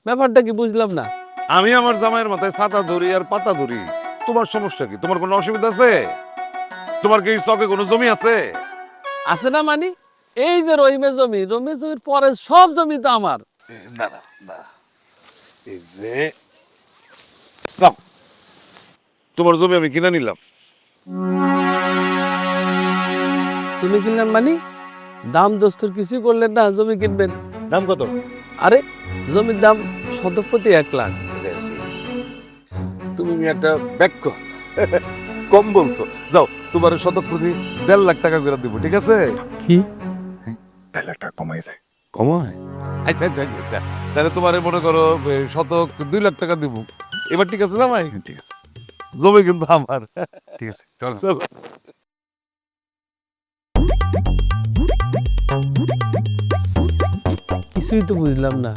ব্যাপারটা কি বুঝলাম না। আমি আমার জামাইয়ের মাথায় ছাতা ধরি আর পাতা ধরি, তোমার সমস্যা কি? তোমার কোনো অসুবিধা আছে? তোমার কি চকে কোনো জমি আছে? আছে না মানে? এই যে রহিমের জমির পরে সব জমি তো আমার। না না না, এই যে নাও, তোমার জমি আমি কিনে নিলাম। তুমি কিনলেন মানে? দাম দস্তুর কিছুই করলেন না, জমি কিনবেন। দাম কত? আরে জমির দাম শতপ্রতি 1 লাখ। তুমি একটা ব্যাক কম বলছো। যাও, তোমার শতক প্রতি 1.5 লাখ টাকা করে দিব, ঠিক আছে? কি? 1.5 লাখ টাকা কমাই যায়। কমায়? আচ্ছা আচ্ছা আচ্ছা আচ্ছা, তাহলে তোমার মনে করো শতক 2 লাখ টাকা দিব। এবার ঠিক আছে জামাই? ঠিক আছে, জমি কিন্তু আমার। ঠিক আছে, চলো চলো। কিছুই তো বুঝলাম না।